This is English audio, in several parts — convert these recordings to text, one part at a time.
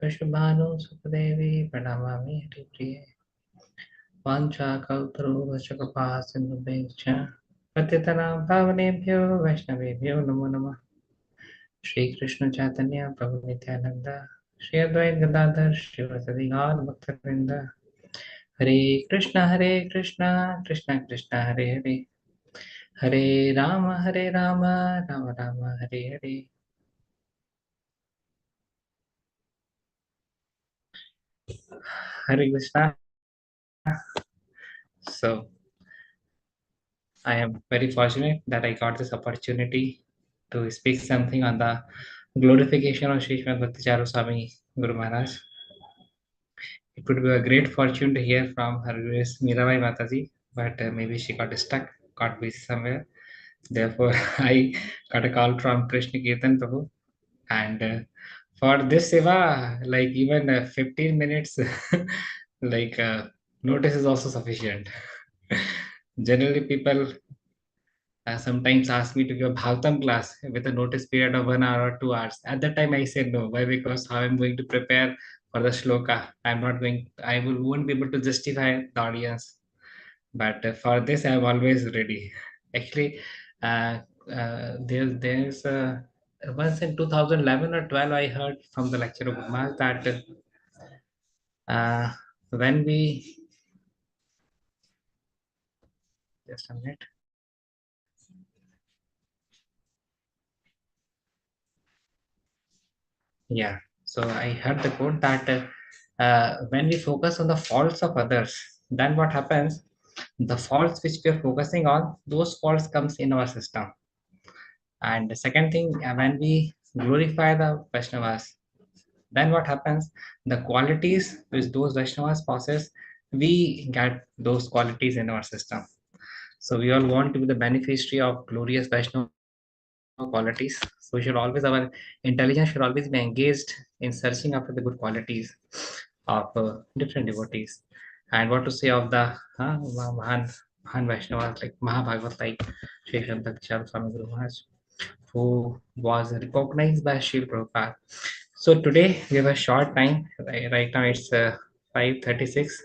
Vishvabhanu Sukadevi Pranamami Haripriye Vancha Kalparuvacha Kripa Sindhubhescha Patitanam Pavanebhyo Vaishnavebhyo Namo Namah Shri Krishna Chaitanya Prabhu Nityananda Shri Advaita Gadadhar Shivasadi Gaur Bhaktivinoda Hare Krishna Krishna Krishna Hare Hare Hare Rama Rama Rama Hare Hare. Hare Krishna. So I am very fortunate that I got this opportunity to speak something on the glorification of Sri Bhakti Charu Swami Guru Maharaj. It would be a great fortune to hear from Her Grace Mirabai Mataji, but maybe she got stuck, got busy somewhere. Therefore, I got a call from Krishna Kirtan Prabhu, and for this seva, like even 15 minutes, like notice is also sufficient. Generally, people sometimes ask me to give a Bhagavatam class with a notice period of 1 hour or 2 hours. At that time, I said no. Why? Because how I'm going to prepare for the shloka. I'm not going. Won't be able to justify the audience. But for this, I'm always ready. Actually, there's once in 2011 or 12, I heard from the lecturer of Gurmas that uh, when we just a minute. Yeah. So I heard the quote that when we focus on the faults of others, then what happens? The faults which we are focusing on, those faults comes in our system. And the second thing, when we glorify the Vaishnavas, then what happens? The qualities which those Vaishnavas possess, we get those qualities in our system. So we all want to be the beneficiary of glorious Vaishnava qualities. So we should always, our intelligence should always be engaged in searching after the good qualities of different devotees. And what to say of the Mahan Vaishnavas like Mahabhagavat, like Sri Bhakti Charu Swami Guru Maharaj, who was recognized by Srila Prabhupada. So today we have a short time. Right now it's 5:36,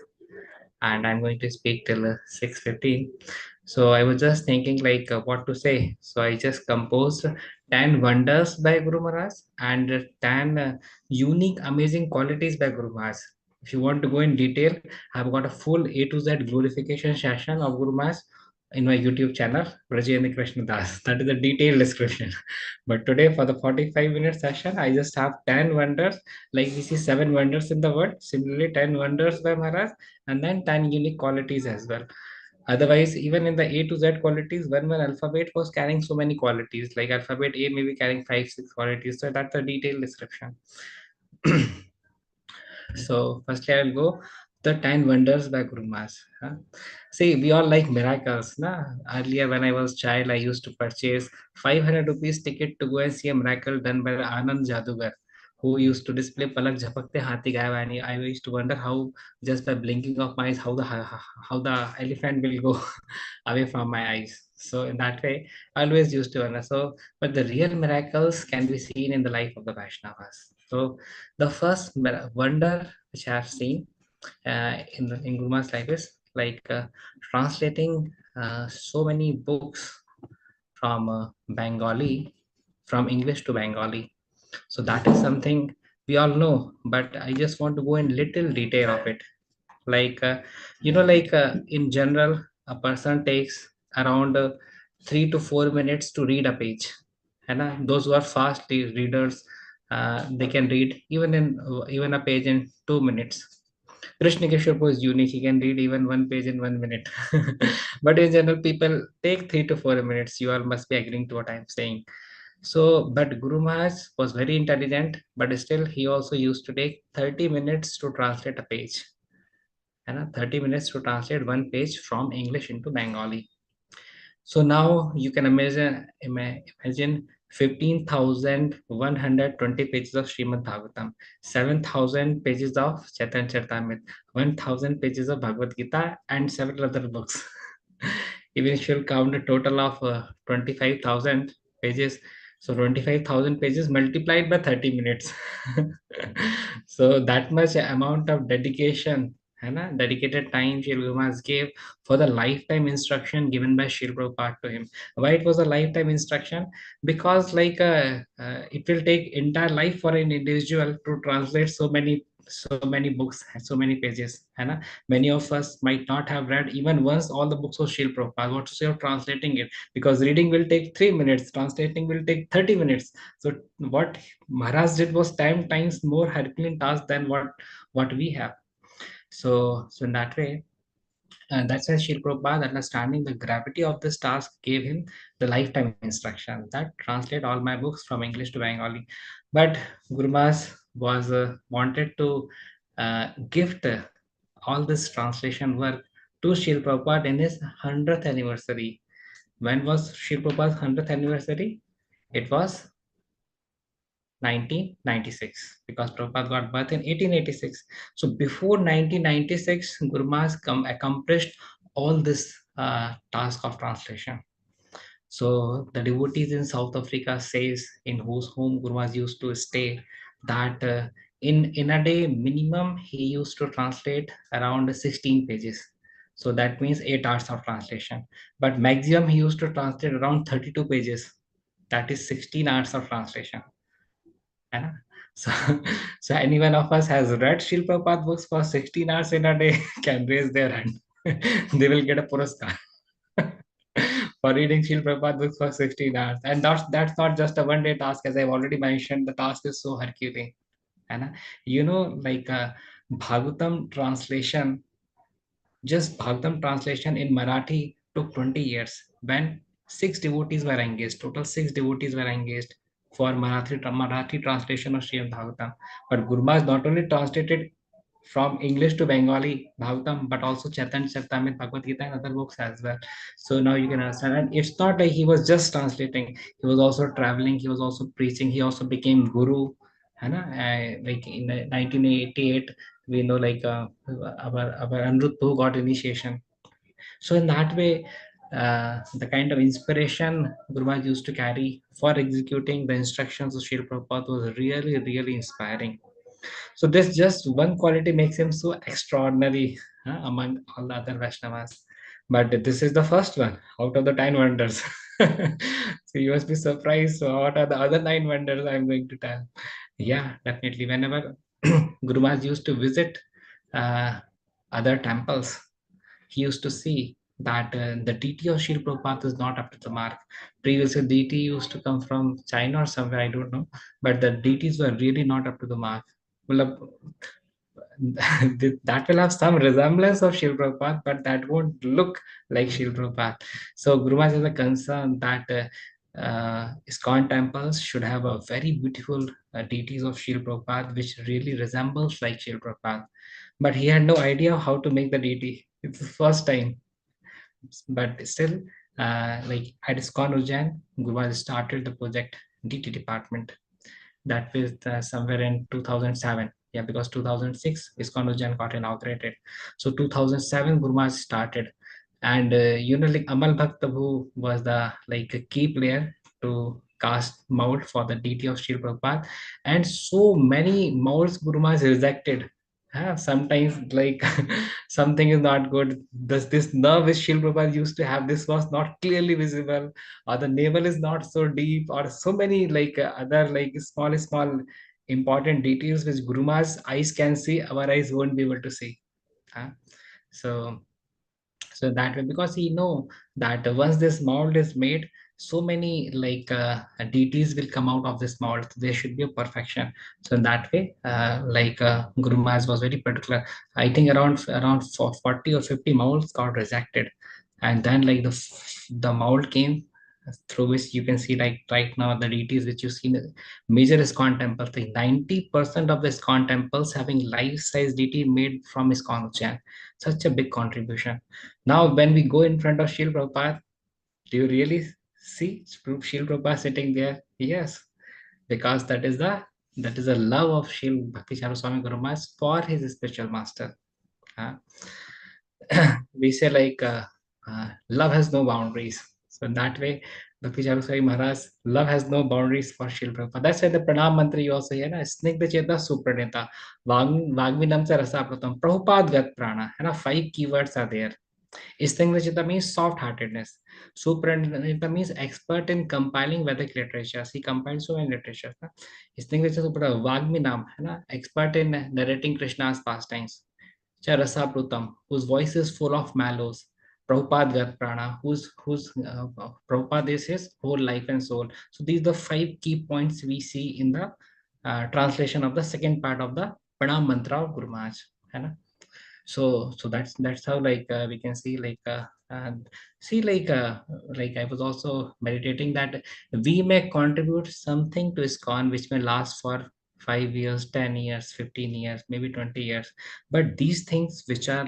and I'm going to speak till 6:15. So I was just thinking like what to say. So I just composed 10 wonders by Guru Maharaj and 10 unique, amazing qualities by Guru Maharaj. If you want to go in detail, I've got a full A to Z glorification session of Guru Maharaj in my YouTube channel, Brajendra Krishna Das. That is the detailed description. But today, for the 45-minute session, I just have 10 wonders. Like we see 7 wonders in the world. Similarly, 10 wonders by Maharaj, and then 10 unique qualities as well. Otherwise, even in the A to Z qualities, one alphabet was carrying so many qualities. Like alphabet A may be carrying 5, 6 qualities. So that's a detailed description. So firstly, I will go the 10 wonders by Guru Maharaj. Huh? See, we all like miracles. Na? Earlier, when I was child, I used to purchase 500 rupees ticket to go and see a miracle done by the Anand Jadugar, who used to display Palak Jhapakte Hathi Gaya. And I used to wonder how, just by blinking of my eyes, how the elephant will go away from my eyes. So in that way, I always used to wonder. So, but the real miracles can be seen in the life of the Vaishnavas. So the first wonder which I have seen in Guruma's life is like translating so many books from Bengali, from English to Bengali. So that is something we all know, but I just want to go in little detail of it. Like like in general, a person takes around 3 to 4 minutes to read a page, and those who are fast readers, they can read even a page in 2 minutes. Krishna Keshwar is unique. He can read even one page in 1 minute. But in general, people take 3 to 4 minutes. You all must be agreeing to what I'm saying. So, but Guru Maharaj was very intelligent, but still he also used to take 30 minutes to translate a page. And 30 minutes to translate one page from English into Bengali. So now you can imagine 15,120 pages of Srimad Bhagavatam, 7,000 pages of Chaitanya Charitamrita, 1,000 pages of Bhagavad Gita, and several other books. Even if you'll count a total of 25,000 pages, So 25,000 pages multiplied by 30 minutes. So that much amount of dedication, है ना, dedicated time Srila Gurumas gave for the lifetime instruction given by Srila Prabhupada to him. Why it was a lifetime instruction? Because like it will take entire life for an individual to translate so many books, so many pages, है ना. Many of us might not have read even once all the books of Srila Prabhupada. What's your translating it? Because reading will take 3 minutes, translating will take 30 minutes. So what Maharaj did was 10 times more Herculean task than what we have. So in that way, and that's why Srila Prabhupada, understanding the gravity of this task, gave him the lifetime instruction that translate all my books from English to Bengali. But Guru Maharaj was wanted to gift all this translation work to Srila Prabhupada in his 100th anniversary. When was Srila Prabhupada's 100th anniversary? It was 1996, because Prabhupada got birth in 1886. So before 1996, Guru Maharaj accomplished all this task of translation. So the devotees in South Africa says, in whose home Guru Maharaj used to stay, that in a day minimum he used to translate around 16 pages. So that means 8 hours of translation. But maximum he used to translate around 32 pages. That is 16 hours of translation. है ना? So, so any one of us has read Srila Prabhupada books for 16 hours in a day can raise their hand. They will get a puraskar for reading Srila Prabhupada books for 16 hours. And that's not just a one-day task, as I've already mentioned. The task is so Herculean. है ना? You know, like Bhagavatam translation, just Bhagavatam translation in Marathi took 20 years, when six devotees were engaged. Total six devotees were engaged for Marathi translation of Srimad Bhagavatam. But Guru Maharaj not only translated from English to Bengali Bhagavatam, but also Chaitanya Charitamrita, Bhagavad Gita, and other books as well. So now you can understand. And it's not like he was just translating; he was also traveling. He was also preaching. He also became guru. है ना? Like in 1988, we know like our Anirudh Prabhu got initiation. So in that way, the kind of inspiration Guru Maharaj used to carry for executing the instructions of Srila Prabhupada was really, really inspiring. So this just one quality makes him so extraordinary among all the other Vaishnavas. But this is the first one out of the 10 wonders. So you must be surprised. So what are the other 9 wonders I'm going to tell? Yeah, definitely. Whenever Guru Maharaj used to visit uh, other temples, he used to see that the deity of Srila Prabhupada is not up to the mark. Previously, deity used to come from China or somewhere, I don't know, but the deities were really not up to the mark. Well, that will have some resemblance of Srila Prabhupada, but that won't look like Srila Prabhupada. So Guru Maharaj has a concern that ISKCON temples should have a very beautiful deities of Srila Prabhupada, which really resembles like Srila Prabhupada. But he had no idea how to make the deity. It's the first time. But still, like at ISKCON Ujjain, Guru Maharaj started the project deity department. That was somewhere in 2007. Yeah, because 2006 ISKCON Ujjain got inaugurated. So 2007 Guru Maharaj started. And like Amal Bhakt, who was the like a key player to cast mold for the deity of Srila Prabhupada, and so many molds Guru Maharaj rejected. Sometimes like something is not good. This nerve which Srila Prabhupada used to have, this was not clearly visible, or the navel is not so deep, or so many like other like small important details which Guru Maharaj's eyes can see, our eyes won't be able to see. Huh? So so that way, because he know that once this mold is made, so many like deities will come out of this mold. There should be a perfection. So in that way, like Guru Maharaj was very particular. I think around 40 or 50 molds got rejected, and then like the mold came through which you can see like right now the deities which you see in the major ISKCON temples. Like 90% of the ISKCON temples having life-size deity made from ISKCON Ujjain. Such a big contribution. Now, when we go in front of Srila Prabhupada, do you really see Srila Prabhupada sitting there? Yes, because that is the love of Srila Bhakti Charu Swami Guru Maharaj for his spiritual master. Huh? We say like love has no boundaries. So in that way, Bhakti Charu Swami Maharaj, love has no boundaries for Srila Prabhupada. That's why the Pranam mantra you also hear, na, Snigdha Cheta Supraneta, Vagvinam Cha Rasapratam, Prabhupada Gat Prana, and 5 keywords are there. Istinglishita means soft-heartedness. Supranita means expert in compiling Vedic literature. He compiled so many literatures. Istinglishita Supra Vagminam, expert in narrating Krishna's pastimes. Charasa Prutam, whose voice is full of mallows. Prabhupada Gat Prana, whose Prabhupada is his whole life and soul. So these are the 5 key points we see in the translation of the second part of the Pranam Mantra of Guru Maharaj. So that's how we can see and see like I was also meditating that we may contribute something to ISKCON which may last for 5 years, 10 years, 15 years, maybe 20 years, but these things which are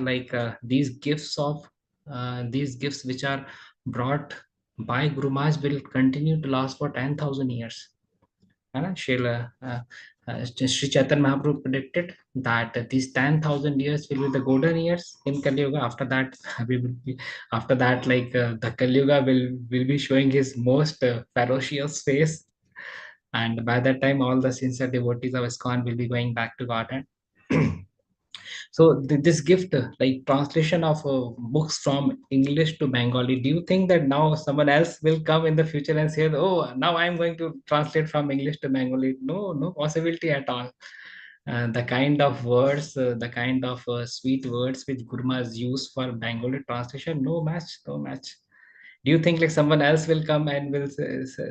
these gifts which are brought by Guru Maharaj will continue to last for 10,000 years. है ना Srila Sri Chaitanya Mahaprabhu predicted that these 10,000 years will be the golden years in Kali Yuga. After that, we will be, after that, the Kali Yuga will be showing his most ferocious face, and by that time, all the sincere devotees of ISKCON will be going back to Godhead. So this gift, like translation of books from English to Bengali, do you think that now someone else will come in the future and say, "Oh, now I'm going to translate from English to Bengali"? No, no possibility at all. The kind of words, the kind of sweet words which Gurmas use for Bengali translation, no match, no match. Do you think like someone else will come and will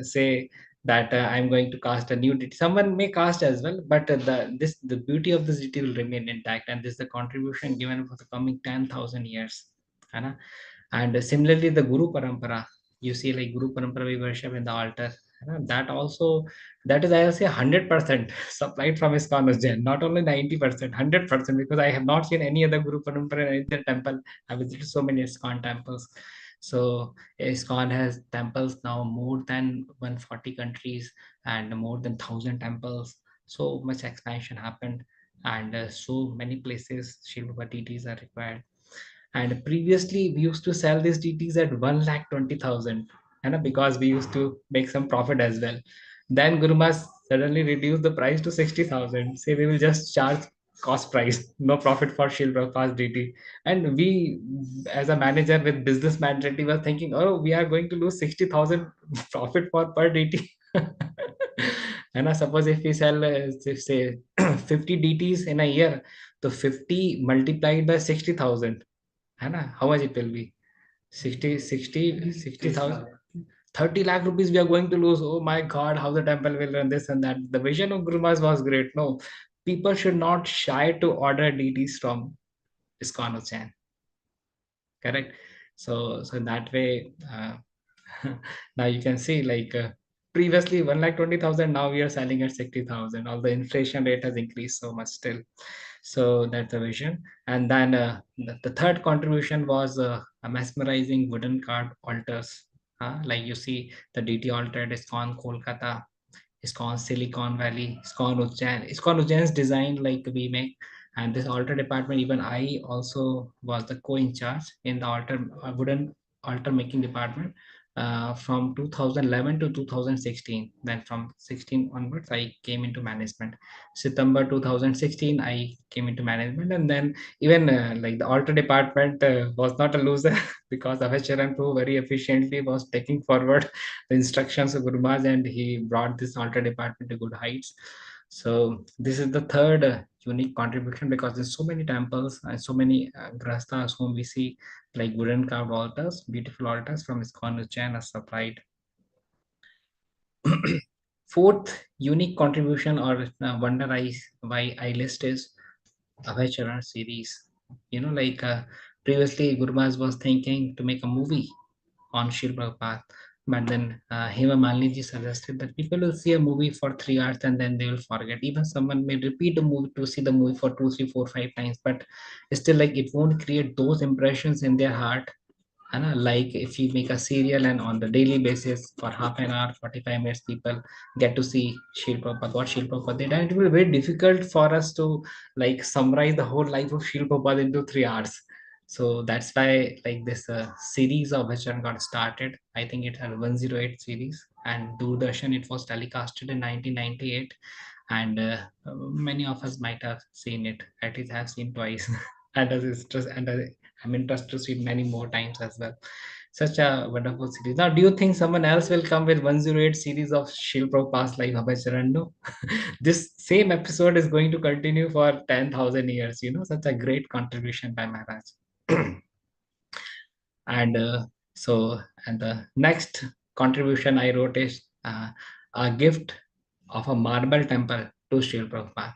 say that I'm going to cast a new deity? Someone may cast as well, but the beauty of this deity will remain intact, and this is the contribution given for the coming 10,000 years. है ना? And similarly, the Guru Parampara, you see like Guru Parampara we worship in the altar. है ना? That also, that is I'll say 100% supplied from ISKCON Ujjain, not only 90%, 100%, because I have not seen any other Guru Parampara in any other temple. I visited so many ISKCON temples. So ISKCON has temples now more than 140 countries and more than 1,000 temples. So much expansion happened, and so many places Shiva deities are required. And previously, we used to sell these DTs at 1,20,000, and because we used to make some profit as well. Then Gurumas suddenly reduced the price to 60,000. Say we will just charge cost price, no profit for Shil Prabhupada's DT. And we, as a manager with business mentality, was thinking, oh, we are going to lose 60,000 profit for per DT. And I suppose if we sell, say, 50 DTs in a year, so 50 multiplied by 60,000, है ना, how much it will be? 60,000, 30 lakh rupees we are going to lose. Oh my god, how the temple will run this and that. The vision of Guru Maharaj was great. No, people should not shy to order DTs from ISKCON Chain. Correct. So in that way, now you can see previously 1,20,000, now we are selling at 60,000. All the inflation rate has increased so much still. So that's the vision. And then the third contribution was a mesmerizing wooden card altars. Like you see the DT altar at ISKCON Kolkata, ISKCON Silicon Valley, ISKCON Ujjain. ISKCON Ujjain is designed like we make. And this altar department, even I also was the co-in-charge in the wooden altar making department from 2011 to 2016. Then from 16 onwards, I came into management. September 2016, I came into management, and then even like the altar department was not a loser because Avesharan Prabhu very efficiently was taking forward the instructions of Guru Maharaj, and he brought this altar department to good heights. So this is the third unique contribution, because there's so many temples and so many grastas whom we see like wooden carved altars, beautiful altars from ISKCON Ujjain are supplied. Fourth unique contribution or wonder why I list is Avechara series. Previously Guru Maharaj was thinking to make a movie on Shri Prabhupada, but then Hema Malini ji suggested that people will see a movie for 3 hours and then they will forget. Even someone may repeat a movie to see the movie for 2, 3, 4, 5 times, but still like it won't create those impressions in their heart. Like if you make a serial and on the daily basis for half an hour, 45 minutes, people get to see Shil Prabhupada, what Shil Prabhupada did, and it will be very difficult for us to like summarize the whole life of Shil Prabhupada into 3 hours. So that's why like this series of Vachan got started. I think it had 108 series, and Doordarshan it was telecasted in 1998, and many of us might have seen it. At least I have seen twice, and I'm interested to see many more times as well. Such a wonderful series. Now, do you think someone else will come with 108 series of Shil Prabhupada's life, Abhay? No. This same episode is going to continue for 10,000 years. Such a great contribution by Maharaj. And and the next contribution I wrote is a gift of a marble temple to Srila Prabhupada.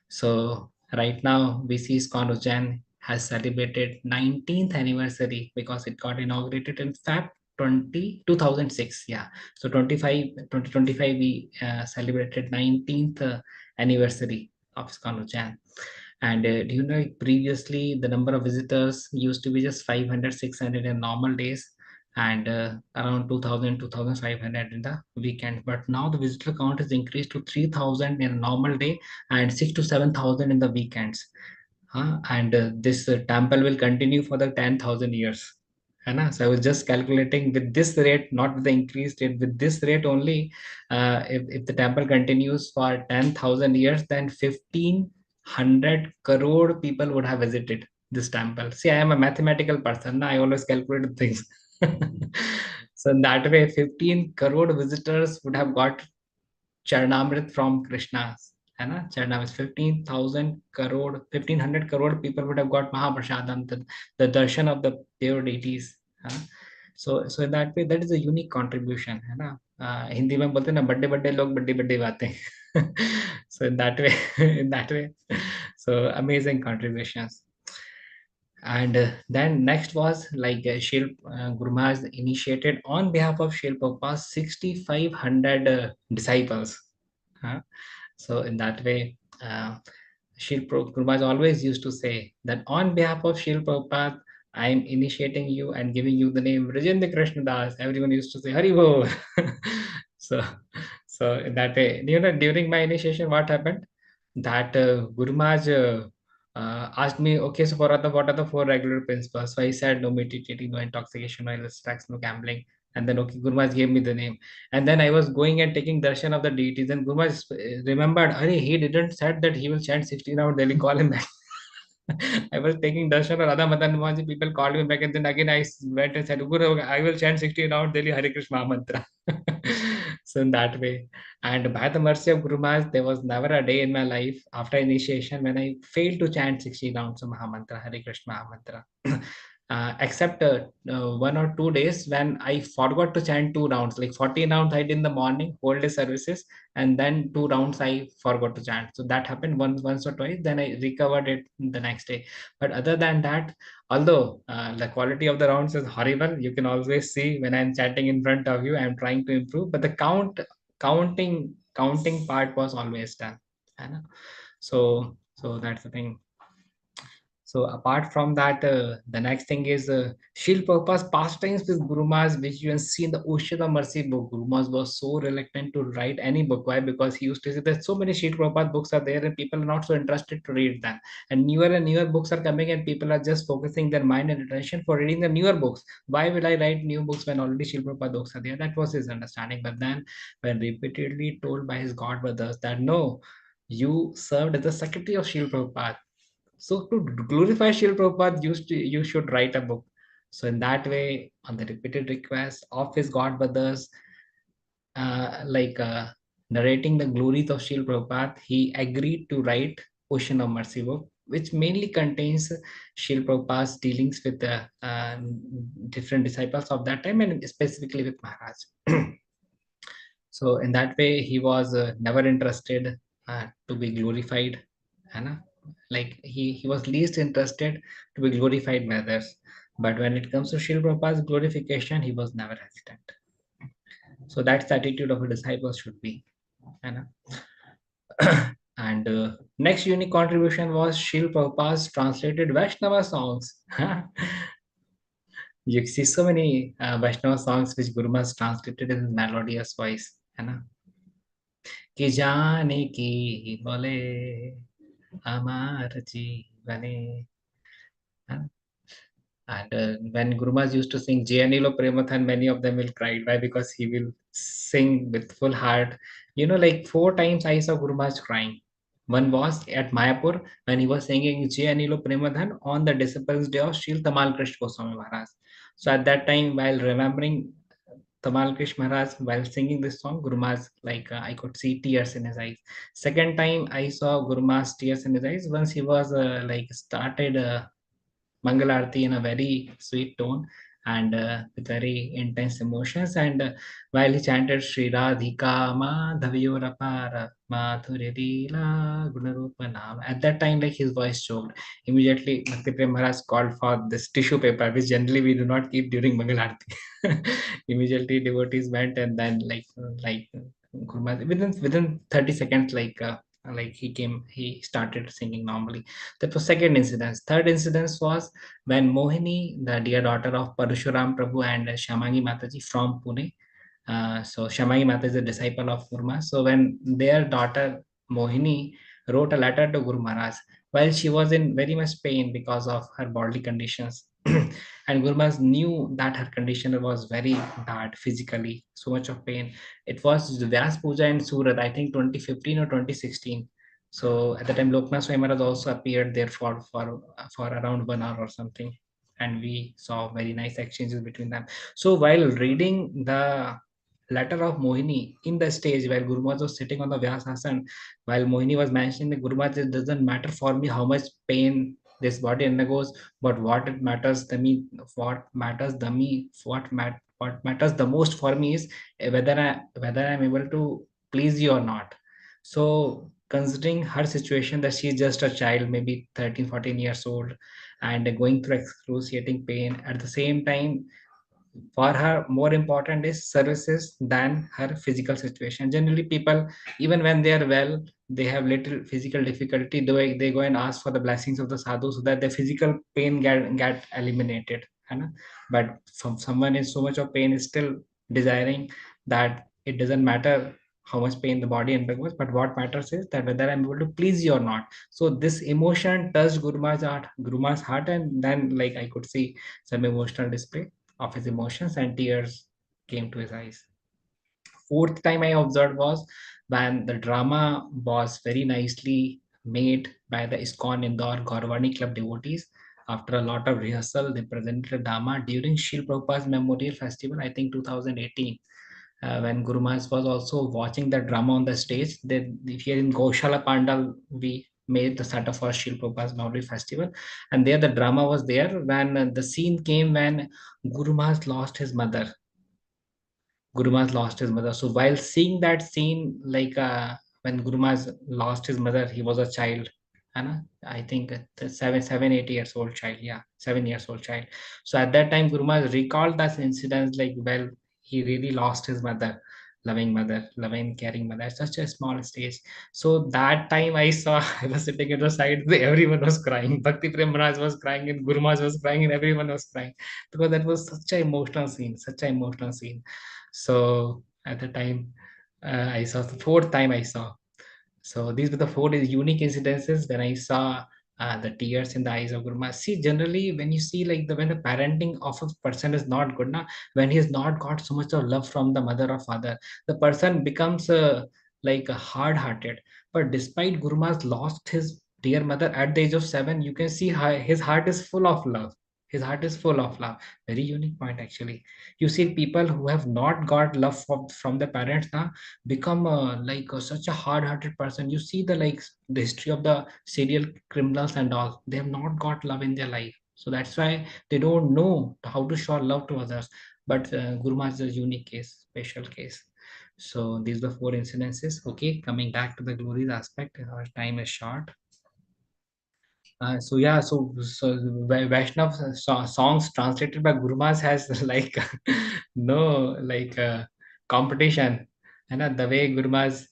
So right now, VC's Ujjain has celebrated 19th anniversary because it got inaugurated in Feb 2006. Yeah. So 2025, we celebrated 19th anniversary of ISKCON Ujjain. And do you know, previously the number of visitors used to be just 500, 600 in normal days, and around 2000, 2500 in the weekend. But now the visitor count has increased to 3000 in a normal day and 6 to 7,000 in the weekends. And this temple will continue for the 10,000 years. है So I was just calculating with this rate, not with the increased rate, with this rate only, if the temple continues for 10,000 years, then 1,500 crore people would have visited this temple. See, I am a mathematical person. I always calculate things. So in that way, 15 crore visitors would have got Charnamrit from Krishna's. है ना Charnamrit 15,000 crore 1,500 crore people would have got Mahaprasadam, the darshan of the pure deities. So in that way, that is a unique contribution, है ना हिंदी में बोलते हैं ना बड़े बड़े लोग बड़ी बड़ी बातें. So in that way, in that way, so amazing contributions. And then next was like Shil Guru Maharaj initiated on behalf of Shil Prabhupada 6,500 disciples. Huh? So in that way, Guru Maharaj always used to say that on behalf of Shil Prabhupada, I am initiating you and giving you the name Rajendra Krishna Das. Everyone used to say Hari Bol. so, so in that way, during my initiation, what happened? That Guru Maharaj asked me, okay, so what are the four regular principles? So I said, no meditating, no intoxication, no illicit sex, no gambling. And then, okay, Guru Maharaj gave me the name. And then I was going and taking darshan of the deities. And Guru Maharaj remembered, he didn't said that he will chant 16 hours daily, call him back. I was taking darshan of Radha Madan Mohanji, people called me back. And then again, I went and said, Guru, I will chant 16 hours daily, Hare Krishna mantra. So in that way. And by the mercy of Guru Maharaj, there was never a day in my life after initiation when I failed to chant 60 rounds of Mahamantra, Hare Krishna Mahamantra. Except 1 or 2 days when I forgot to chant 2 rounds, like 14 rounds I did in the morning, whole day services, and then 2 rounds I forgot to chant. So that happened once or twice. Then I recovered it the next day. But other than that, although the quality of the rounds is horrible, you can always see when I'm chatting in front of you, I'm trying to improve. But the counting part was always done. है ना? So that's the thing. So apart from that, the next thing is Shil Prabhupada's pastimes with Guru Maharaj, which you can see in the Ocean of Mercy book. Guru Maharaj was so reluctant to write any book. Why? Because he used to say that so many Shil Prabhupada books are there and people are not so interested to read them. And newer books are coming and people are just focusing their mind and attention for reading the newer books. Why will I write new books when already Shil Prabhupada books are there? That was his understanding. But then when repeatedly told by his God brothers that no, you served as the secretary of Shil Prabhupada, so to glorify Srila Prabhupada, you should write a book. So in that way, on the repeated request of his god brothers, like narrating the glories of Srila Prabhupada, he agreed to write Ocean of Mercy book, which mainly contains Srila Prabhupada's dealings with the different disciples of that time and specifically with Maharaj. So in that way, he was never interested to be glorified. है Like he was least interested to be glorified by others. But when it comes to Srila Prabhupada's glorification, he was never hesitant. So that's the attitude of a disciple should be. है And next unique contribution was Srila Prabhupada's translated Vaishnava songs. You see so many Vaishnava songs which Guru Maharaj translated in his melodious voice. है कि जाने की बोले हमार जीवने, And when Gurumas used to sing Jayanilo Premathan, many of them will cry. Why? Because he will sing with full heart. Like 4 times I saw Gurumas crying. One was at Mayapur when he was singing Jayanilo Premathan on the Disciples Day of Srila Tamal Krishna Goswami Maharaj. So at that time, while remembering Tamal Krishna Maharaj, while singing this song, Gurumas, like I could see tears in his eyes. Second time I saw Gurumas tears in his eyes once he was like started Mangal Arati in a very sweet tone and with very intense emotions. And while he chanted Sri Radhika Madhaviyorapara Madhuri Leela Gunarupa Nam, at that time, like his voice choked. Immediately, Bhakti Prema Maharaj called for this tissue paper, which generally we do not keep during Mangal Arati. Immediately, devotees went and then, Guru within 30 seconds, like he started singing normally. That was second incident. Third incident was when Mohini, the dear daughter of Parashuram Prabhu and Shamagi Mataji from Pune. So Shamagi Mata is a disciple of Gurma. So when their daughter Mohini wrote a letter to Guru Maharaj while she was in very much pain because of her bodily conditions. And Guru Maharaj knew that her condition was very bad physically, so much of pain. It was Vyas Puja in Surat, I think 2015 or 2016. So at the time, Loknath Swami Maharaj also appeared there for around 1 hour or something, and we saw very nice exchanges between them. So while reading the letter of Mohini in the stage while Guru Maharaj was sitting on the Vyasasana, while Mohini was mentioning that Guru Maharaj, it doesn't matter for me how much pain this body undergoes, but what it matters to me, what matters the most for me is whether I'm able to please you or not. So considering her situation that she's just a child, maybe 13, 14 years old, and going through excruciating pain at the same time, for her more important is services than her physical situation. Generally people, even when they are well, they have little physical difficulty, they go and ask for the blessings of the sadhu so that the physical pain get eliminated, है ना? But from someone in so much of pain is still desiring that it doesn't matter how much pain the body undergoes, but what matters is that whether I'm able to please you or not. So this emotion touched Guruma's heart, and then like I could see some emotional display of his emotions, and tears came to his eyes. Fourth time I observed was when the drama was very nicely made by the ISKCON Indore Gaurvani Club devotees. After a lot of rehearsal, they presented a drama during Srila Prabhupada's Memorial Festival, I think 2018. When Guru Maharaj was also watching the drama on the stage, then here in Goshala Pandal, we made the setup for Srila Prabhupada's Memorial Festival. And there the drama was there when the scene came when Guru Maharaj lost his mother. Guru Maharaj lost his mother. So while seeing that scene, when Guru Maharaj lost his mother, he was a child. Anna, I think the 8 years old child. Yeah, 7 years old child. So at that time, Guru Maharaj recalled that incident like, well, he really lost his mother, loving, caring mother at such a small stage. So that time I saw, I was sitting at the side, everyone was crying. Bhakti Prem Maharaj was crying, and Guru Maharaj was crying, and everyone was crying because that was such an emotional scene. So at the time, I saw the fourth time I saw. So these were the four unique incidences when I saw the tears in the eyes of Guru Maharaj. See, generally, when you see like when the parenting of a person is not good, now when he has not got so much of love from the mother or father, the person becomes hard-hearted. But despite Guru Maharaj lost his dear mother at the age of 7, you can see how his heart is full of love. His heart is full of love. Very unique point, actually. You see people who have not got love from the parents now become such a hard-hearted person. You see the history of the serial criminals and all. They have not got love in their life, so that's why they don't know how to show love to others. But Guru Maharaj is a unique case, special case. So these are the four incidences. Okay, coming back to the glories aspect, our time is short. So yeah, so Vaishnav songs translated by Guru Maharaj has no competition, and the way Guru Maharaj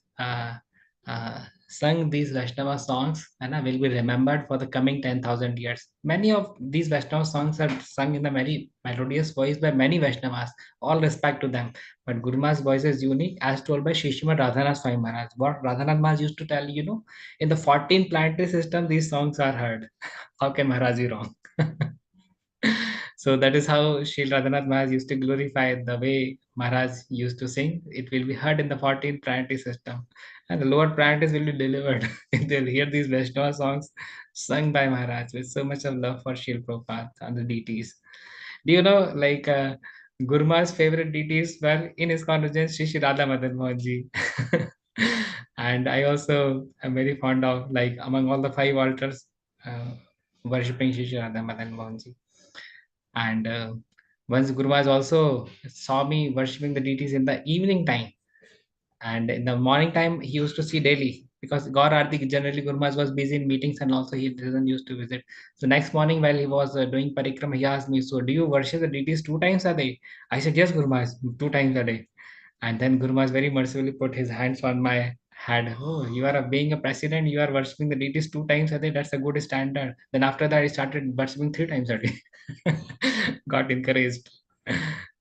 sung these Vaishnava songs, and will be remembered for the coming 10,000 years. Many of these Vaishnava songs are sung in a very melodious voice by many Vaishnavas. All respect to them, but Guru Maharaj's voice is unique, as told by Shishima Radhanath Swami Maharaj. What Radhanath Maharaj used to tell, in the 14 planetary system, these songs are heard. How can Maharaj be wrong? So that is how Sri Radhanath Maharaj used to glorify the way Maharaj used to sing. It will be heard in the 14th priority system, and the lower priorities will be delivered. They'll hear these Vaishnava songs sung by Maharaj with so much of love for Srila Prabhupada and the deities. Do you know, like, Gurma's favorite deities were in his convergence, Shri Shri Radha Madan Mohan Ji. And I also am very fond of, like, among all the five altars, uh, worshipping Shri Shri Radha Madan Mohan Ji. And once Guru Maharaj also saw me worshipping the deities in the evening time, and in the morning time he used to see daily because Gaur Arti generally Guru Maharaj was busy in meetings and also he doesn't used to visit. So next morning while he was doing parikrama, he asked me, "So do you worship the deities two times a day?" I said, "Yes, Guru Maharaj, two times a day." And then Guru Maharaj very mercifully put his hands on my head. "Oh, you are being a president, you are worshipping the deities two times a day. That's a good standard." Then after that, I started worshipping three times a day. Got encouraged.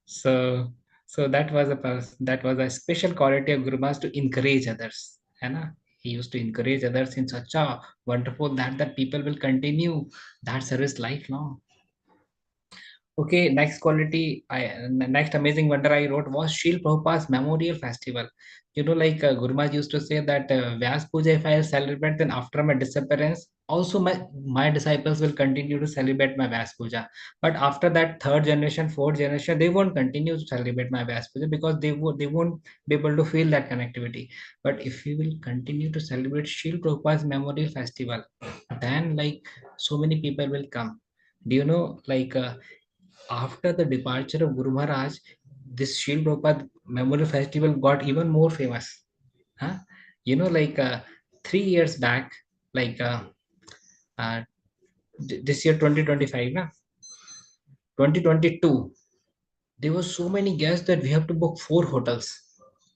So, so that was a special quality of Guru Maharaj to encourage others. है ना? He used to encourage others in such a wonderful that people will continue that service lifelong. Okay, next quality, next amazing wonder I wrote was Srila Prabhupada's Memorial Festival. You know, like Guru Maharaj used to say that Vyas Puja, if I celebrate, then after my disappearance, also my disciples will continue to celebrate my Vyas Puja. But after that, third generation, fourth generation, they won't continue to celebrate my Vyas Puja because they won't be able to feel that connectivity. But if we will continue to celebrate Srila Prabhupada's Memorial Festival, then like so many people will come. Do you know, like, after the departure of Guru Maharaj, this Srila Prabhupada Memorial Festival got even more famous. Huh? You know, like 3 years back, like uh, this year 2025, na? 2022, there were so many guests that we have to book 4 hotels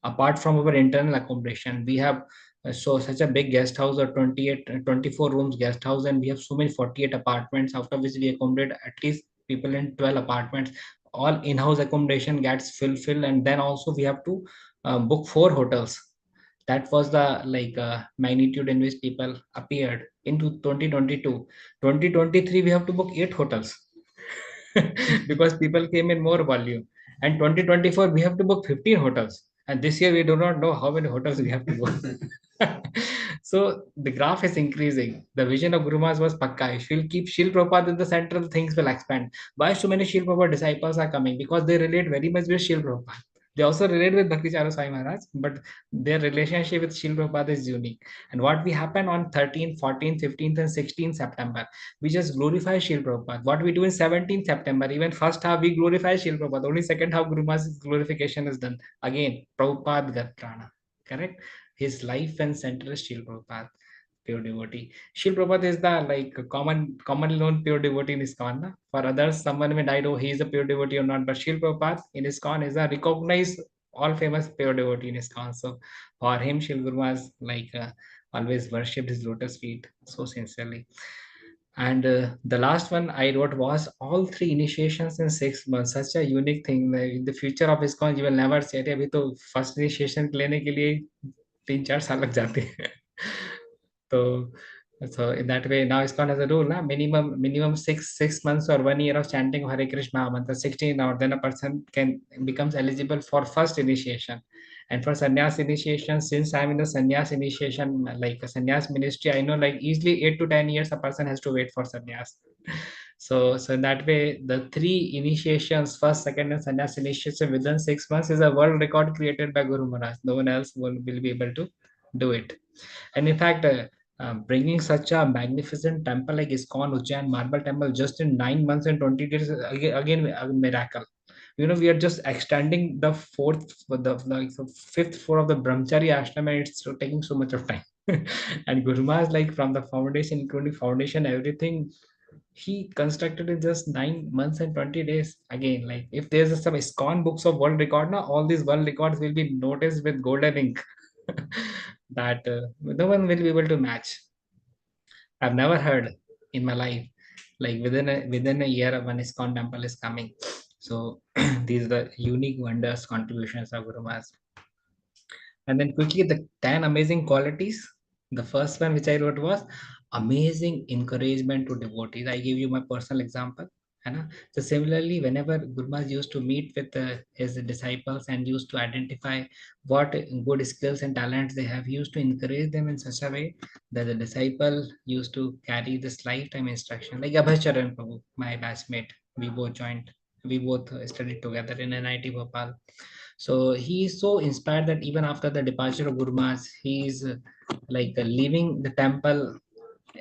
apart from our internal accommodation. We have so such a big guest house, or 28 24 rooms guest house, and we have so many 48 apartments, after which we accommodate at least people in 12 apartments. All in-house accommodation gets fulfilled, and then also we have to book 4 hotels. That was the like magnitude in which people appeared into 2022. 2023 we have to book 8 hotels because people came in more volume. And 2024, we have to book 15 hotels. And this year, we do not know how many hotels we have to book. So the graph is increasing. The vision of Guru Maharaj was pakka. If we'll keep Shil Prabhupada in the center, things will expand. Why so many Shil Prabhupada disciples are coming? Because they relate very much with Shil Prabhupada. They also relate with Bhakti Charu Swami Maharaj, but their relationship with Shil Prabhupada is unique. And what we happen on 13th, 14th, 15th, and 16th September, we just glorify Shil Prabhupada. What we do in 17th September, even first half we glorify Shil Prabhupada. Only second half Guru Maharaj's glorification is done. Again, Prabhupada Gatrana. Correct? His life and center is Shil Prabhupada, pure devotee. Shil Prabhupada is the like commonly known pure devotee in ISKCON. Na? For others, someone may die, oh, he is a pure devotee or not. But Shil Prabhupada in ISKCON is a recognized all famous pure devotee in ISKCON. So for him, Shil Guru Maharaj like always worshipped his lotus feet so sincerely. And the last one I wrote was all three initiations in 6 months. Such a unique thing. In the future of ISKCON, you will never say, "अरे अभी तो first initiation लेने के लिए 3-4 साल लग जाते हैं." So, so in that way, now ISKCON has a rule, na? Minimum six months or 1 year of chanting Hare Krishna mantra, 16 hours, then a person can becomes eligible for first initiation. And for sannyas initiation, since I'm in the sannyas initiation, like a sannyas ministry, I know like easily 8 to 10 years a person has to wait for sannyas. So in that way, the three initiations, first, second, and sannyas initiation within 6 months is a world record created by Guru Maharaj. No one else will be able to do it. And in fact, bringing such a magnificent temple like ISKCON Ujjain Marble Temple just in 9 months and 20 days, again a miracle. You know, we are just extending the fifth floor of the Brahmachari ashram, and it's taking so much of time. And Guru Maharaj, like from the foundation, including foundation, everything, he constructed in just 9 months and 20 days. Again, like if there's some ISKCON books of world record, now all these world records will be noticed with golden ink. That no one will be able to match. I've never heard in my life, like within a year, one ISKCON temple is coming. So these are the unique wonders contributions of Guru Maharaj. And then quickly, the 10 amazing qualities. The first one which I wrote was amazing encouragement to devotees. I gave you my personal example. है ना? So similarly, whenever Guru Maharaj used to meet with his disciples and used to identify what good skills and talents they have, he used to encourage them in such a way that the disciple used to carry this lifetime instruction. Like Abhay Charan Prabhu, my batchmate, we both studied together in NIT Bhopal. So he is so inspired that even after the departure of Guru Maharaj, he is leaving the temple,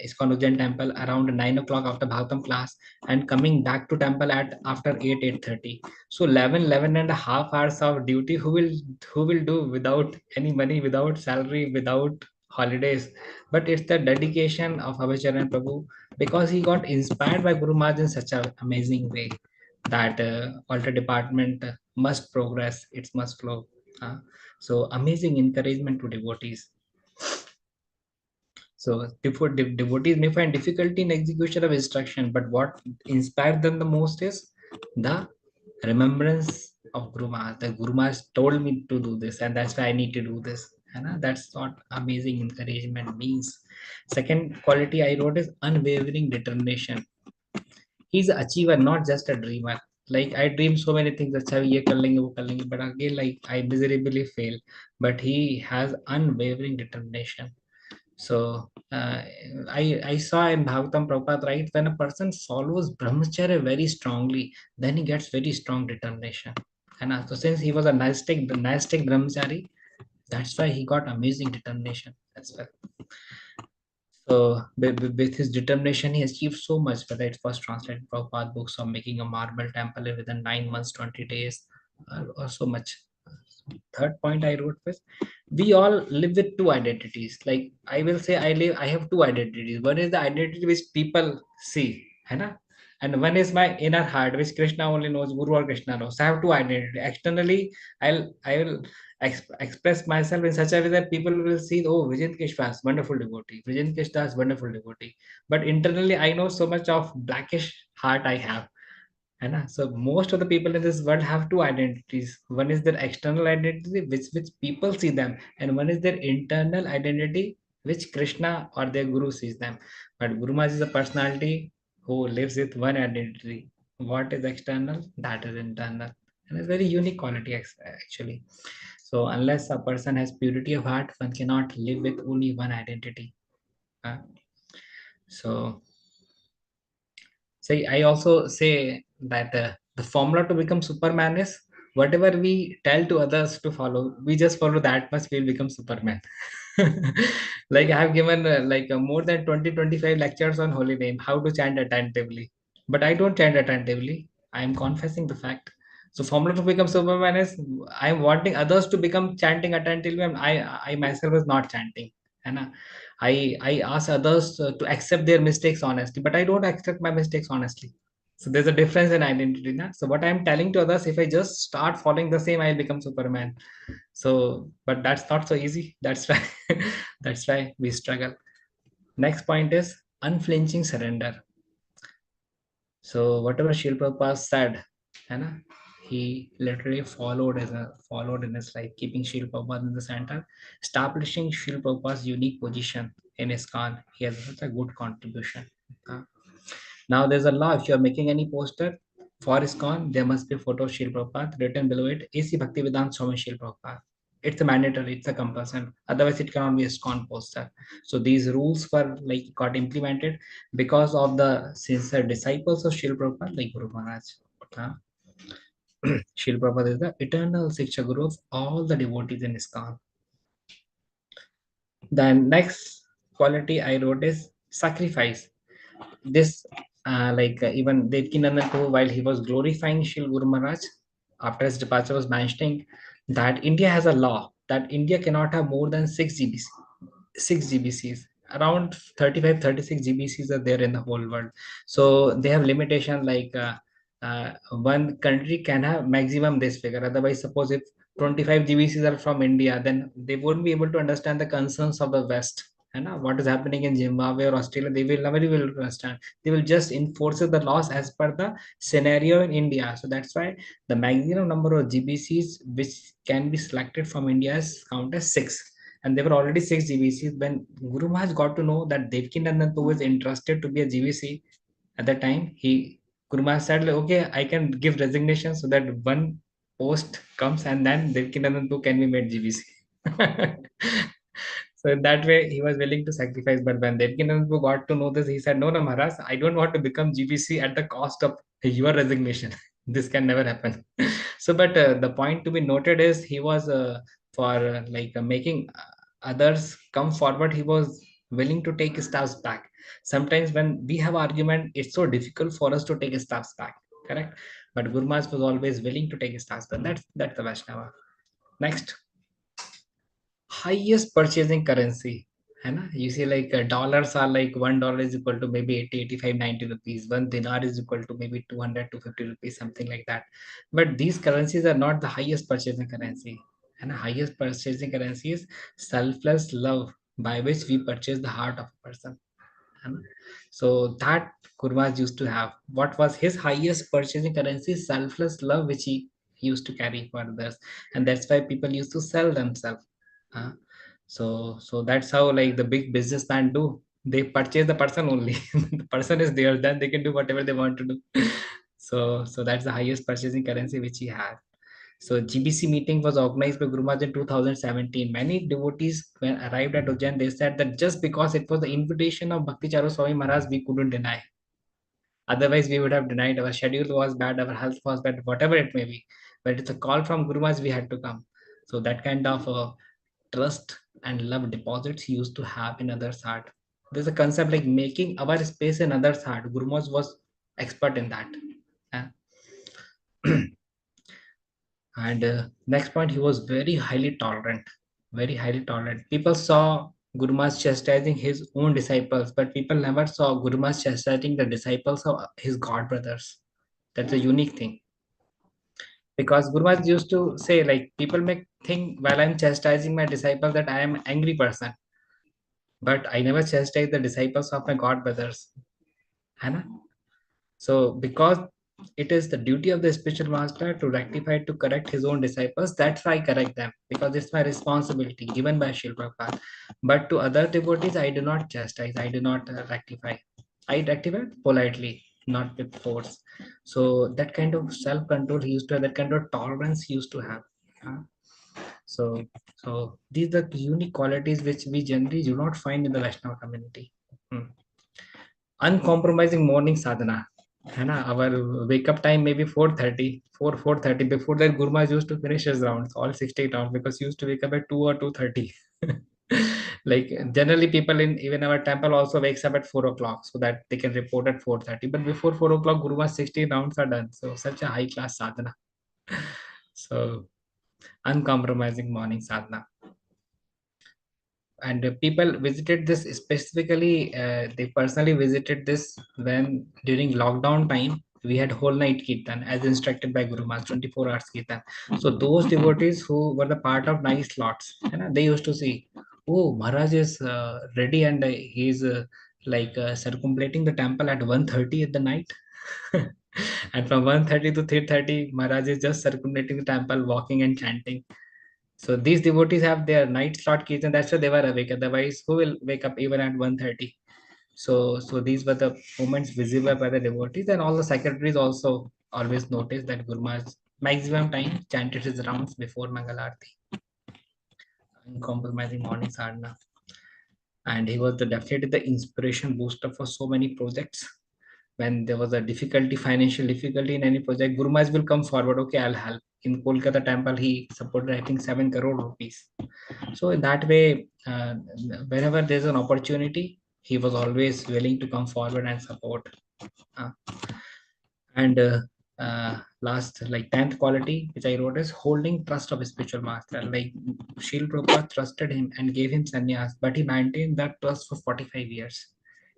ISKCON Ujjain temple, around 9 o'clock after Bhagavatam class, and coming back to temple at after 8:30. So 11 and a half hours of duty. Who will do without any money, without salary, without holidays? But it's the dedication of Abhicharan Prabhu, because he got inspired by Guru Maharaj in such an amazing way that altar department must progress, it must flow. uh, so amazing encouragement to devotees. So devotees may find difficulty in execution of instruction, but what inspired them the most is the remembrance of Guru Maharaj. The Guru Maharaj told me to do this, and that's why I need to do this. And that's what amazing encouragement means. Second quality I wrote is unwavering determination. He's an achiever, not just a dreamer. Like I dream so many things, अच्छा ये कर लेंगे वो कर लेंगे, but again like I miserably fail. But he has unwavering determination. So I saw in Bhagavatam Prabhupada, right, when a person follows brahmacharya very strongly, then he gets very strong determination. And so since he was a Nastic brahmachari, that's why he got amazing determination as well. So with his determination, he achieved so much. Whether it was translated Prabhupada books or making a marble temple within 9 months, 20 days, or so much. Third point I wrote was, we all live with two identities. Like I will say, I have two identities. One is the identity which people see, है ना? And one is my inner heart, which Krishna only knows, Guru or Krishna knows. So I have two identities. Externally, I will express myself in such a way that people will see, oh, Vijay Kishwas, wonderful devotee. Vijay Kishwas, wonderful devotee. But internally, I know so much of blackish heart I have. है ना? So most of the people in this world have two identities. One is their external identity, which people see them, and one is their internal identity, which Krishna or their Guru sees them. But Guru Maharaj is a personality who lives with one identity. What is external, that is internal, and it's very unique quality actually. So unless a person has purity of heart, one cannot live with only one identity. Uh, so See, I also say that the formula to become Superman is whatever we tell to others to follow, we just follow that much, we'll become Superman. Like I have given more than 20-25 lectures on holy name, how to chant attentively. But I don't chant attentively. I am confessing the fact. So formula to become Superman is I am wanting others to become chanting attentively, and I myself is not chanting. And I ask others to accept their mistakes honestly, but I don't accept my mistakes honestly. So there's a difference in identity. Na? So what I'm telling to others, if I just start following the same, I'll become Superman. So, but that's not so easy. That's why that's why we struggle. Next point is unflinching surrender. So whatever Srila Prabhupada said, है ना, he literally followed in his life, keeping Srila Prabhupada in the center, establishing Srila Prabhupada's unique position in ISKCON. He has such a good contribution. Uh, Now there's a law: if you're making any poster for ISKCON, there must be a photo of Srila Prabhupada written below it. AC Bhakti Vedanta Swami Srila Prabhupada. It's a mandatory, it's a compulsion. Otherwise, it cannot be a ISKCON poster. So these rules were got implemented because of the sincere disciples of Srila Prabhupada, like Guru Maharaj. Uh, Srila Prabhupada is the eternal Siksha Guru of all the devotees in ISKCON. Then next quality I wrote is sacrifice. This even Devkinandan too, while he was glorifying Shil Guru Maharaj after his departure, was mentioning that India has a law that India cannot have more than 6 GBCs. Around 35-36 GBCs are there in the whole world. So they have limitation one country can have maximum this figure. Otherwise, suppose if 25 GBCs are from India, then they won't be able to understand the concerns of the West. And what is happening in Zimbabwe or Australia, they will never will understand. They will just enforce the laws as per the scenario in India. So that's why the maximum number of GBCs which can be selected from India is counted as 6. And there were already 6 GBCs. When Guru Maharaj got to know that Devkinandan was interested to be a GBC at that time, he Guru Maharaj said, like, okay, I can give resignation so that one post comes and then Devkinandan can be made GBC. So in that way, he was willing to sacrifice. But when Devkinandan got to know this, he said, no, no, Maharaj, I don't want to become GBC at the cost of your resignation. This can never happen. So, but the point to be noted is he was for making others come forward. He was willing to take steps back. Sometimes when we have argument, it's so difficult for us to take steps back. Correct, but Guru Maharaj was always willing to take steps back. That's the Vaishnava. Next, highest purchasing currency, है ना? You see, like dollars are like $1 is equal to maybe 80, 85, 90 rupees. One dinar is equal to maybe 200 to 50 rupees, something like that. But these currencies are not the highest purchasing currency. And the highest purchasing currency is selfless love, by which we purchase the heart of a person. है ना? So that Gurmas used to have. What was his highest purchasing currency? Selfless love, which he used to carry for others, and that's why people used to sell themselves. Huh? So that's how like the big businessmen do. They purchase the person only. The person is there, then they can do whatever they want to do. So that's the highest purchasing currency which he had. So GBC meeting was organized by Guru Maharaj in 2017. Many devotees when arrived at Ujjain, they said that just because it was the invitation of Bhakti Charu Swami Maharaj, we couldn't deny. Otherwise, we would have denied. Our schedule was bad, our health was bad, whatever it may be. But it's a call from Guru Maharaj, we had to come. So that kind of trust and love deposits he used to have in others' heart. There's a concept like making our space in others' heart. Guru Maharaj was expert in that. Uh, And next point, he was very highly tolerant, very highly tolerant. People saw Guru Maharaj chastising his own disciples, but people never saw Guru Maharaj chastising the disciples of his god brothers. That's a unique thing. Because Guru Maharaj used to say, like, people may think while I'm chastising my disciples that I am an angry person, but I never chastise the disciples of my god brothers. है ना? So, because it is the duty of the spiritual master to rectify, to correct his own disciples, that's why I correct them, because it's my responsibility given by Srila Prabhupada. But to other devotees, I do not chastise, I do not rectify. I rectify politely, not with force. So, that kind of self control he used to have, that kind of tolerance he used to have. Uh, so, so these are the unique qualities which we generally do not find in the Vaishnava community. Hmm. Uncompromising morning sadhana, है ना? Our wake up time maybe 4:30, 4:30. Before that, Gurma used to finish his rounds, all 60 rounds, because he used to wake up at 2 or 2:30. Like generally, people in even our temple also wakes up at 4 o'clock so that they can report at 4:30. But before 4 o'clock, Guruma's 60 rounds are done. So such a high class sadhana. So uncompromising morning sadhana. And people visited this specifically, they personally visited this when during lockdown time we had whole night kirtan as instructed by Guru Maharaj, 24 hours kirtan. So those devotees who were the part of night slots, you know, they used to see, oh, Maharaj is ready, and he's circumambulating the temple at 1:30 at the night. And from 1:30 to 3:30, Maharaj is just circumambulating the temple, walking and chanting. So these devotees have their night slot keys, and that's why they were awake. Otherwise, who will wake up even at 1:30? So these were the moments visible by the devotees, and all the secretaries also always noticed that Guru Maharaj maximum time chanted his rounds before Mangal Aarti, uncompromising morning sadhana. And he was definitely the inspiration booster for so many projects. When there was a difficulty, financial difficulty in any project, Guru Maharaj will come forward. Okay, I'll help. In Kolkata temple, he supported I think 7 crore rupees. So in that way, whenever there's an opportunity, he was always willing to come forward and support. Uh, and last, like 10th quality, which I wrote is holding trust of a spiritual master. Like Srila Prabhupada trusted him and gave him sannyas, but he maintained that trust for 45 years.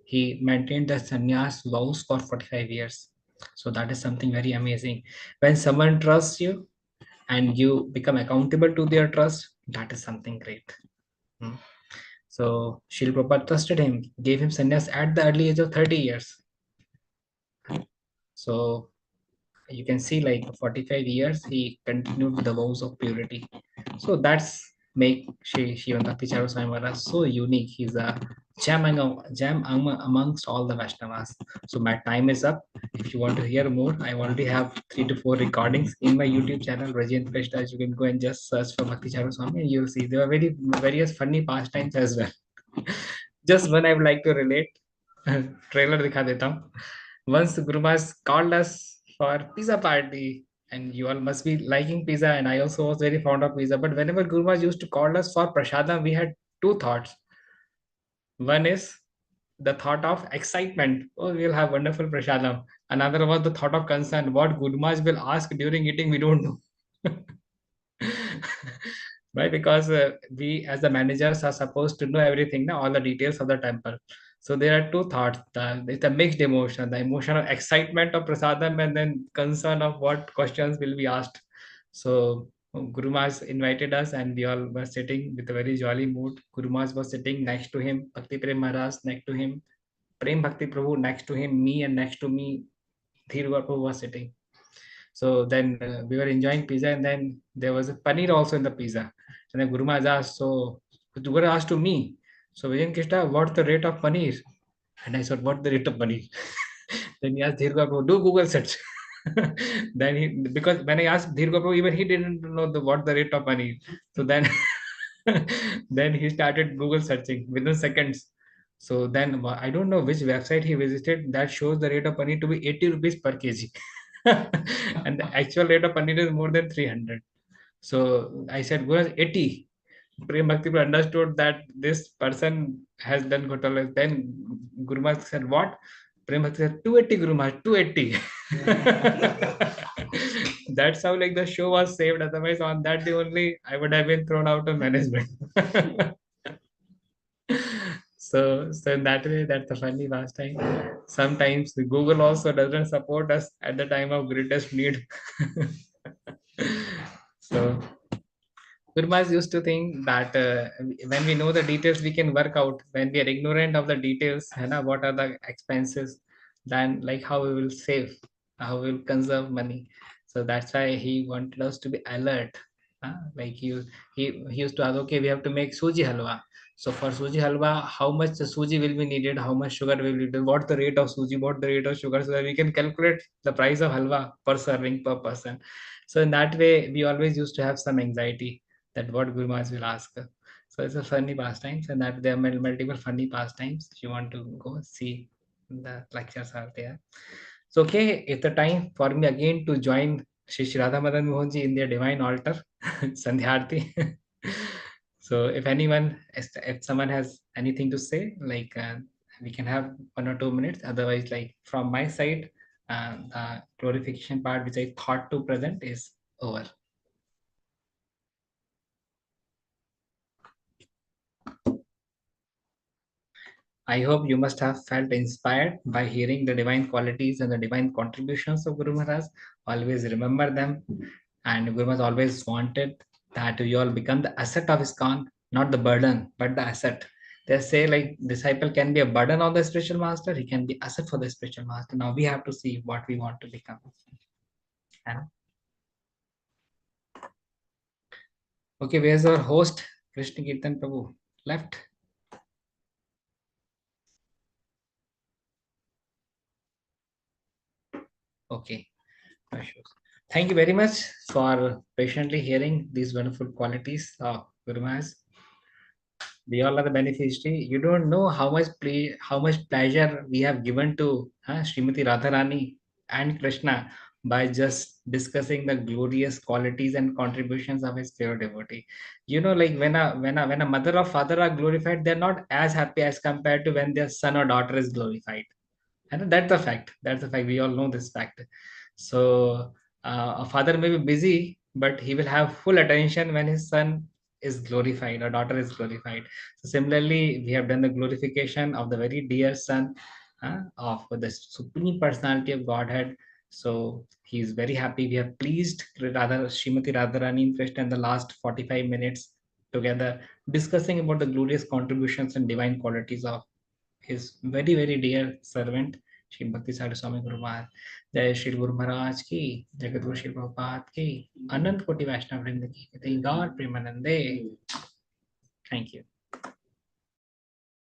He maintained the sannyas vows for 45 years. So that is something very amazing. When someone trusts you and you become accountable to their trust, that is something great. Hmm. So Srila Prabhupada trusted him, gave him sannyas at the early age of 30 years. So you can see like 45 years he continued with the vows of purity. So that's make Shri Bhakti Charu Swami Maharaja so unique. He's a amongst all the Vaishnavas. So my time is up. If you want to hear more, I already have 3 to 4 recordings in my YouTube channel, Rajendra Prashta. You can go and just search for Bhakti Charu Swami and you'll see there are various funny pastimes as well. Just one I would like to relate. Trailer दिखा देता हूँ. Once Guru Maharaj called us for pizza party, and you all must be liking pizza, and I also was very fond of pizza. But whenever Guru Maharaj used to call us for prasadam, we had two thoughts. One is the thought of excitement. Oh, we'll have wonderful prasadam. Another was the thought of concern. What Guru Maharaj will ask during eating, we don't know. Why? Because we, as the managers, are supposed to know everything, now all the details of the temple. So there are two thoughts. It's a mixed emotion: the emotion of excitement of prasadam, and then concern of what questions will be asked. So Guru Maharaj invited us, and we all were sitting with a very jolly mood. Guru Maharaj was sitting next to him, Bhakti Prema Maharaj next to him, Prem Bhakti Prabhu next to him, me, and next to me, Dhir Prabhu was sitting. So then we were enjoying pizza, and then there was a paneer also in the pizza. And then Guru Maharaj asked, so Guru asked to me, so Vijay Krishna, what's the rate of paneer? And I said, what's the rate of paneer? Then he asked Dhirga Prabhu, do Google search. Then he, because when I asked Dhirga Prabhu, even he didn't know what the rate of paneer. So then, then he started Google searching within seconds. So then I don't know which website he visited that shows the rate of paneer to be 80 rupees per kg. And the actual rate of paneer is more than 300. So I said, Guru, 80. Prem Bhakti understood that this person has done Ghotala. Then Guru Maharaj said, what? Prem Bhakti said, 280 Guru Maharaj, 280. That's how like the show was saved. Otherwise, on that day only, I would have been thrown out of management. So in that way, that's a funny pastime. Sometimes Google also doesn't support us at the time of greatest need. So Gurmas used to think that when we know the details, we can work out. When we are ignorant of the details, you know, what are the expenses, then like how we will save, how we will conserve money. So that's why he wanted us to be alert. Like he used to ask, okay, we have to make suji halwa. So for suji halwa, how much the suji will be needed, how much sugar will be needed, what the rate of suji, what the rate of sugar, so that we can calculate the price of halwa per serving per person. So in that way, we always used to have some anxiety that what Guru Maharaj will ask. So it's a funny pastimes, and that there are multiple funny pastimes. If you want to go see, the lectures are there. So okay, it's the time for me again to join Shri Radha Madan Mohan Ji in their divine altar, Sandhyarti. So if someone has anything to say, like we can have 1 or 2 minutes. Otherwise, like from my side, the glorification part which I thought to present is over. I hope you must have felt inspired by hearing the divine qualities and the divine contributions of Guru Maharaj. Always remember them. And Guru Maharaj always wanted that you all become the asset of ISKCON, not the burden, but the asset. They say like disciple can be a burden on the spiritual master, he can be asset for the spiritual master. Now we have to see what we want to become. And, okay, where's our host? Krishna Kirtan Prabhu. Left? Okay. No issues. Thank you very much for patiently hearing these wonderful qualities of Guru Maharaj. We all are the beneficiary. You don't know how much pleasure we have given to Srimati Radharani and Krishna by just discussing the glorious qualities and contributions of his pure devotee. You know, like when a mother or father are glorified, they're not as happy as compared to when their son or daughter is glorified. And that's a fact. That's a fact. We all know this fact. So a father may be busy, but he will have full attention when his son is glorified or daughter is glorified. So similarly, we have done the glorification of the very dear son of the Supreme Personality of Godhead. So he is very happy. We have pleased rather Srimati Radharani in Krishna in the last 45 minutes together discussing about the glorious contributions and divine qualities of his very, very dear servant, Shri भक्ति सारू स्वामी गुरु महाराज, जय श्री गुरु महाराज की, जगत गुरु श्री प्रभुपाद की, अनंत कोटि वैष्णव वृंद की, God Premanande. Thank you.